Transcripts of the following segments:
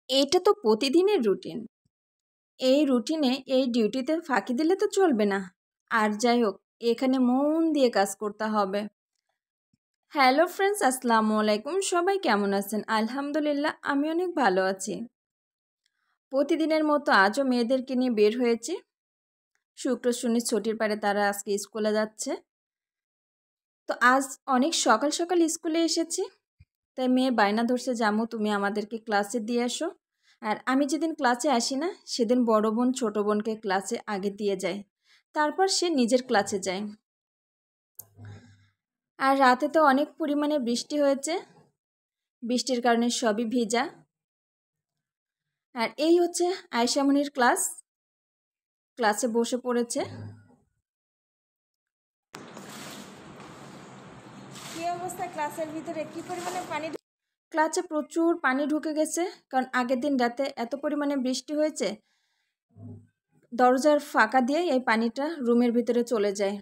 এইটা তো প্রতিদিনের রুটিন। এই রুটিনে এই ডিউটিতে ফাঁকি দিলে তো চলবে না। আর যাই হোক, এখানে মন দিয়ে কাজ করতে হবে। হ্যালো ফ্রেন্ডস, আসসালামু আলাইকুম। সবাই কেমন আছেন? আলহামদুলিল্লাহ, আমি অনেক ভালো আছি। প্রতিদিনের মতো আজও মেয়েদেরকে নিয়ে বের হয়েছি। শুক্র শনি ছুটির পরে তারা আজকে স্কুলে যাচ্ছে। তো আজ অনেক সকাল সকাল স্কুলে এসেছি। তাই মেয়ে বায়না ধরছে, জামু তুমি আমাদেরকে ক্লাসে দিয়ে আসো। আর আমি যেদিন ক্লাসে আসি না, সেদিন বড় বোন ছোট বোনকে ক্লাসে আগে দিয়ে যায়, তারপর সে নিজের ক্লাসে যায়। আর রাতে তো অনেক পরিমাণে বৃষ্টি হয়েছে, বৃষ্টির কারণে সবই ভিজা। আর এই হচ্ছে আয়শামনির ক্লাসে বসে পড়েছে। কি অবস্থা ক্লাসের ভিতরে, কি পরিমাণে পানি? ক্লাসে প্রচুর পানি ঢুকে গেছে, কারণ আগের দিন রাতে এত পরিমাণে বৃষ্টি হয়েছে, দরজার ফাঁকা দিয়ে এই পানিটা রুমের ভিতরে চলে যায়।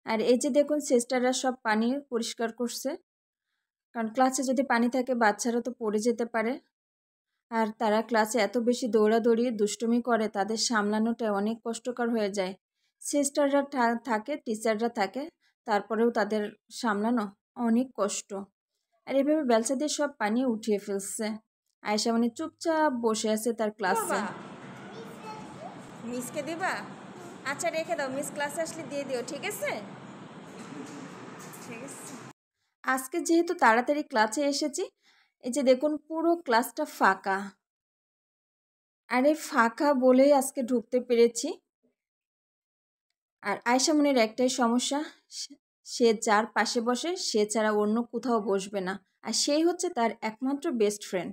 আর এই যে দেখুন, সিস্টাররা সব পানি পরিষ্কার করছে, কারণ ক্লাসে যদি পানি থাকে বাচ্চারা তো পড়ে যেতে পারে। আর তারা ক্লাসে এত বেশি দৌড়াদৌড়ি দুষ্টুমি করে, তাদের সামলানোটা অনেক কষ্টকর হয়ে যায়। সিস্টাররা থাকে, টিচাররা থাকে, তারপরেও তাদের সামলানো অনেক কষ্ট। আর এভাবে বেলচা দিয়ে সব পানি উঠিয়ে ফেলছে। আয়েশা মানে চুপচাপ বসে আছে তার ক্লাসে। মিসকে দিবা? আচ্ছা রেখে দাও, মিস ক্লাসে আসলে দিয়ে দিও, ঠিক আছে? ঠিক আছে। আজকে যেহেতু তাড়াতাড়ি ক্লাসে এসেছি, এই যে দেখুন পুরো ক্লাসটা ফাঁকা। আরে ফাঁকা বলেই আজকে ঢুকতে পেরেছি। আর আয়েশা মনের একটাই সমস্যা, সে যার পাশে বসে সে ছাড়া অন্য কোথাও বসবে না, আর সেই হচ্ছে তার একমাত্র বেস্ট ফ্রেন্ড।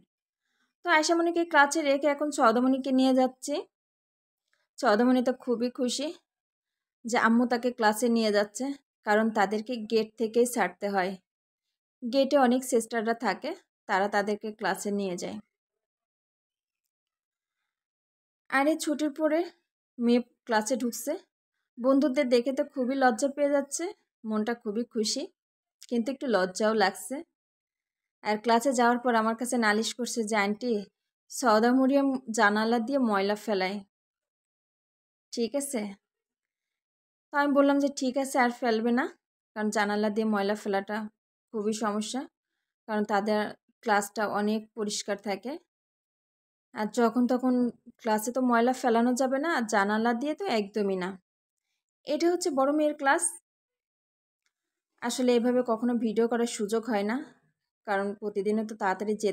তো আয়েশা মনিকে ক্লাসে রেখে এখন চৌদামণিকে নিয়ে যাচ্ছি। চৌদামণি তো খুবই খুশি যে আম্মু তাকে ক্লাসে নিয়ে যাচ্ছে, কারণ তাদেরকে গেট থেকেই ছাড়তে হয়। গেটে অনেক সিস্টাররা থাকে, তারা তাদেরকে ক্লাসে নিয়ে যায়। আর এই ছুটির পরে মেয়ে ক্লাসে ঢুকছে, বন্ধুদের দেখে তো খুবই লজ্জা পেয়ে যাচ্ছে, মনটা খুবই খুশি, কিন্তু একটু লজ্জাও লাগছে। আর ক্লাসে যাওয়ার পর আমার কাছে নালিশ করছে যে আন্টি, সৌদা মরিয়ম জানালা দিয়ে ময়লা ফেলায়, ঠিক আছে? তো আমি বললাম যে ঠিক আছে, আর ফেলবে না, কারণ জানালা দিয়ে ময়লা ফেলাটা খুবই সমস্যা, কারণ তাদের ক্লাসটা অনেক পরিষ্কার থাকে। আর যখন তখন ক্লাসে তো ময়লা ফেলানো যাবে না, আর জানালা দিয়ে তো একদমই না। এটা হচ্ছে বড় মেয়ের ক্লাস। আসলে এভাবে কখনো ভিডিও করার সুযোগ হয় না, কারণ প্রতিদিনও তো তাড়াতাড়ি যেতে